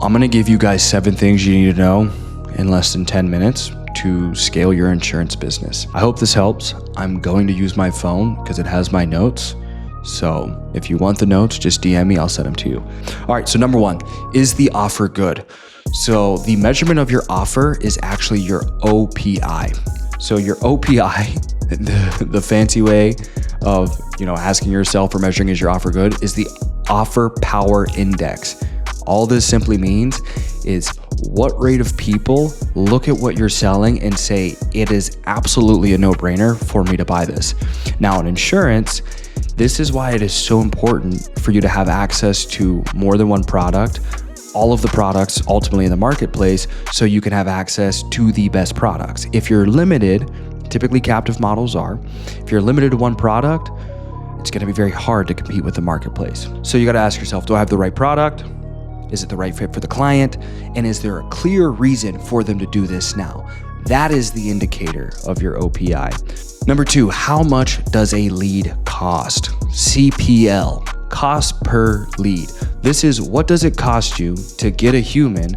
I'm gonna give you guys 7 things you need to know in less than 10 minutes to scale your insurance business. I hope this helps. I'm going to use my phone because it has my notes. So if you want the notes, just DM me, I'll send them to you. All right, so number 1, is the offer good? So the measurement of your offer is actually your OPI. So your OPI, the fancy way of asking yourself or measuring is your offer good, is the offer power index. All this simply means is what rate of people look at what you're selling and say, it is absolutely a no-brainer for me to buy this. Now in insurance, this is why it is so important for you to have access to more than one product, all of the products ultimately in the marketplace, so you can have access to the best products. If you're limited, typically captive models are, if you're limited to one product, it's gonna be very hard to compete with the marketplace. So you gotta ask yourself, do I have the right product? Is it the right fit for the client? And is there a clear reason for them to do this now? That is the indicator of your OPI. Number 2, how much does a lead cost? CPL, cost per lead. This is what does it cost you to get a human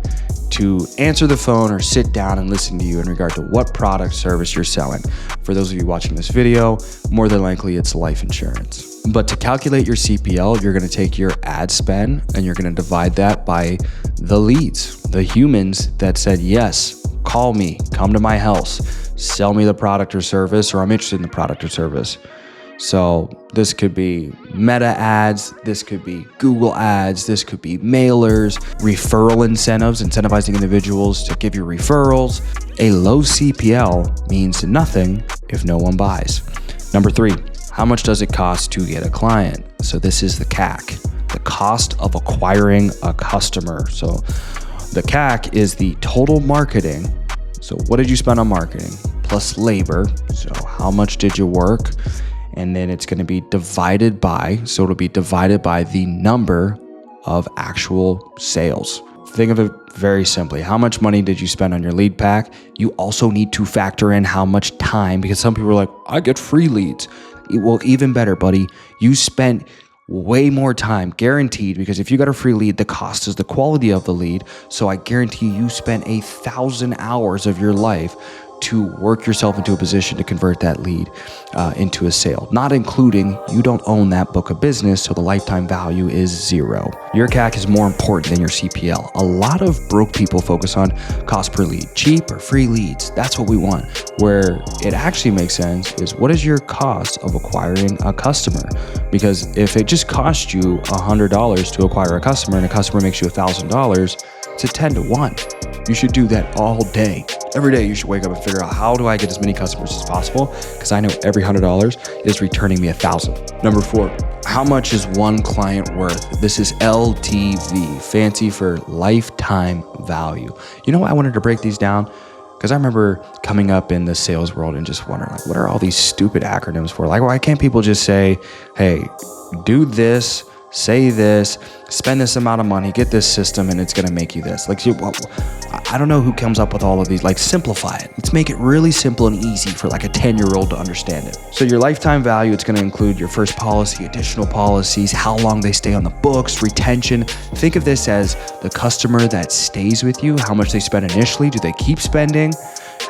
to answer the phone or sit down and listen to you in regard to what product service you're selling. For those of you watching this video, more than likely it's life insurance. But to calculate your CPL, you're gonna take your ad spend and you're gonna divide that by the leads, the humans that said, yes, call me, come to my house, sell me the product or service, or I'm interested in the product or service. So this could be Meta ads, this could be Google ads, this could be mailers, referral incentives, incentivizing individuals to give you referrals. A low CPL means nothing if no one buys. Number 3, how much does it cost to get a client? So this is the CAC, the cost of acquiring a customer. So the CAC is the total marketing. So what did you spend on marketing plus labor? So how much did you work? And then it's going to be divided by, so it'll be divided by the number of actual sales. Think of it very simply. How much money did you spend on your lead pack? You also need to factor in how much time, because some people are like, I get free leads. Well, even better, buddy. You spent way more time, guaranteed, because if you got a free lead, the cost is the quality of the lead. So I guarantee you spent 1,000 hours of your life to work yourself into a position to convert that lead into a sale, not including you don't own that book of business, so the lifetime value is 0. Your CAC is more important than your CPL. A lot of broke people focus on cost per lead, cheap or free leads. That's what we want. Where it actually makes sense is, what is your cost of acquiring a customer? Because if it just costs you $100 to acquire a customer and a customer makes you $1,000, it's a 10 to 1. You should do that all day. Every day you should wake up and figure out, how do I get as many customers as possible? Because I know every $100 is returning me 1,000. Number 4, how much is one client worth? This is LTV, fancy for lifetime value. You know why I wanted to break these down? Because I remember coming up in the sales world and just wondering, like, what are all these stupid acronyms for? Like, why can't people just say, hey, do this, say this, spend this amount of money, get this system, and it's gonna make you this. Like, I don't know who comes up with all of these. Like, simplify it. Let's make it really simple and easy for like a 10-year-old to understand it. So your lifetime value, it's gonna include your first policy, additional policies, how long they stay on the books, retention. Think of this as the customer that stays with you, how much they spend initially, do they keep spending?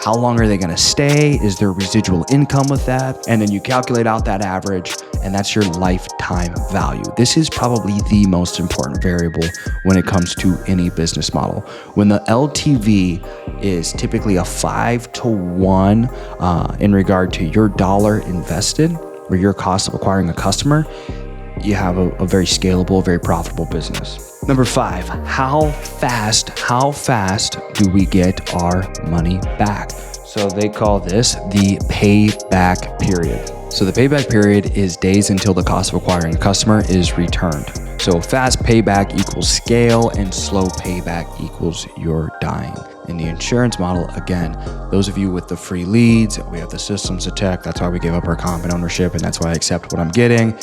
How long are they gonna stay? Is there residual income with that? And then you calculate out that average, and that's your lifetime value. This is probably the most important variable when it comes to any business model. When the LTV is typically a 5 to 1 in regard to your dollar invested or your cost of acquiring a customer, you have a very scalable, very profitable business. Number 5, how fast do we get our money back? So they call this the payback period. So the payback period is days until the cost of acquiring a customer is returned. So fast payback equals scale, and slow payback equals you're dying. In the insurance model, again, those of you with the free leads, we have the systems to tech. That's why we gave up our comp and ownership, and that's why I accept what I'm getting.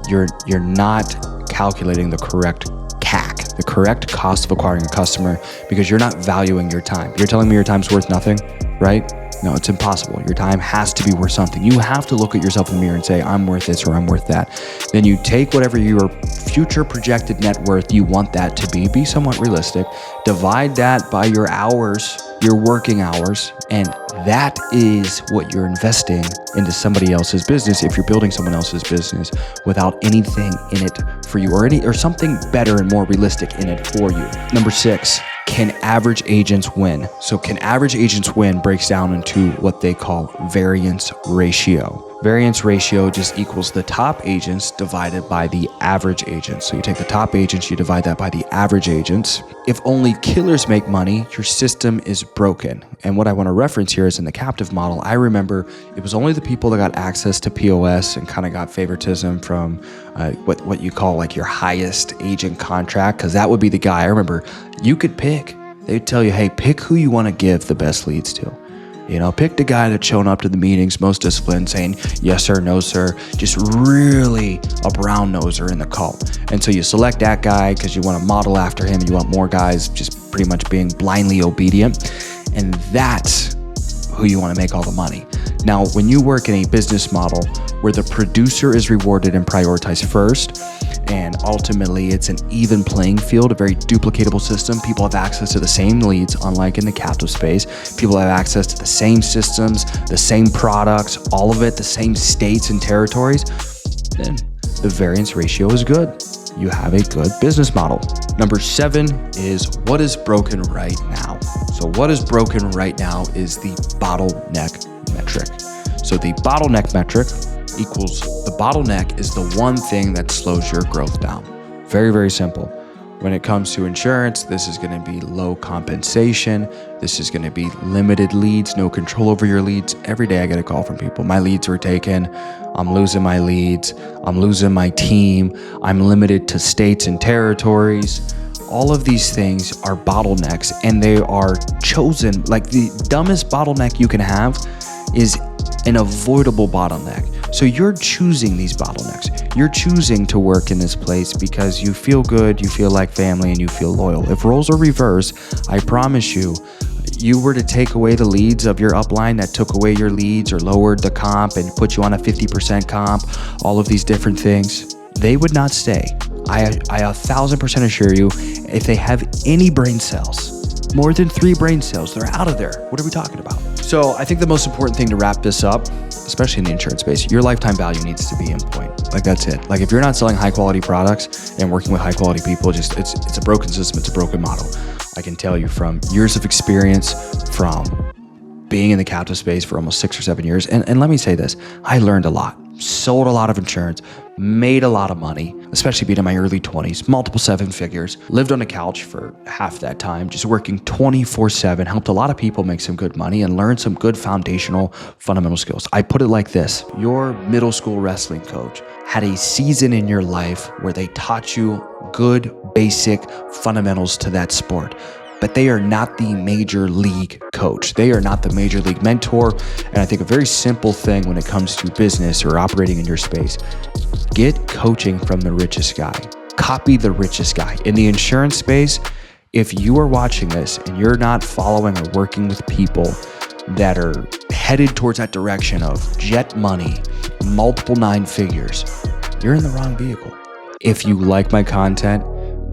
You're not calculating the correct CAC, the correct cost of acquiring a customer, because you're not valuing your time. You're telling me your time's worth nothing, right? No, it's impossible. Your time has to be worth something. You have to look at yourself in the mirror and say, I'm worth this or I'm worth that. Then you take whatever your future projected net worth you want that to be somewhat realistic, divide that by your hours, your working hours, and that is what you're investing into somebody else's business if you're building someone else's business without anything in it for you or something better and more realistic in it for you. Number 6, can average agents win? So can average agents win breaks down into what they call variance ratio. Variance ratio just equals the top agents divided by the average agents. So you take the top agents, you divide that by the average agents. If only killers make money, your system is broken. And what I want to reference here is in the captive model, I remember it was only the people that got access to POS and kind of got favoritism from what you call like your highest agent contract, because that would be the guy. I remember you could pick. They'd tell you, hey, pick who you want to give the best leads to. You know, pick the guy that's shown up to the meetings, most disciplined, saying yes sir, no sir, just really a brown noser in the cult. And so you select that guy because you want to model after him. You want more guys just pretty much being blindly obedient. And that's who you want to make all the money. Now, when you work in a business model where the producer is rewarded and prioritized first, and ultimately it's an even playing field, a very duplicatable system. People have access to the same leads, unlike in the captive space. People have access to the same systems, the same products, all of it, the same states and territories. Then the variance ratio is good. You have a good business model. Number 7 is what is broken right now. So what is broken right now is the bottleneck metric. So the bottleneck metric equals the bottleneck is the one thing that slows your growth down. Very, very simple. When it comes to insurance, this is going to be low compensation. This is going to be limited leads, no control over your leads. Every day I get a call from people. My leads were taken. I'm losing my leads. I'm losing my team. I'm limited to states and territories. All of these things are bottlenecks, and they are chosen. Like the dumbest bottleneck you can have is an avoidable bottleneck. So you're choosing these bottlenecks. You're choosing to work in this place because you feel good, you feel like family, and you feel loyal. If roles are reversed, I promise you were to take away the leads of your upline that took away your leads or lowered the comp and put you on a 50% comp, all of these different things, they would not stay. I 1,000% assure you, if they have any brain cells, more than 3 brain cells, they're out of there. What are we talking about? So I think the most important thing to wrap this up, especially in the insurance space, your lifetime value needs to be in point. Like that's it. Like if you're not selling high quality products and working with high quality people, just it's a broken system, it's a broken model. I can tell you from years of experience, from being in the captive space for almost 6 or 7 years. And let me say this, I learned a lot, sold a lot of insurance, made a lot of money, especially being in my early 20s, multiple 7 figures, lived on a couch for half that time, just working 24/7, helped a lot of people make some good money and learn some good foundational fundamental skills. I put it like this, your middle school wrestling coach had a season in your life where they taught you good basic fundamentals to that sport, but they are not the major league coach. They are not the major league mentor. And I think a very simple thing when it comes to business or operating in your space, get coaching from the richest guy. Copy the richest guy. In the insurance space, if you are watching this and you're not following or working with people that are headed towards that direction of jet money, multiple 9 figures, you're in the wrong vehicle. If you like my content,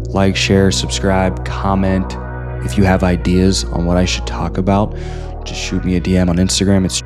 like, share, subscribe, comment. If you have ideas on what I should talk about, just shoot me a DM on Instagram. It's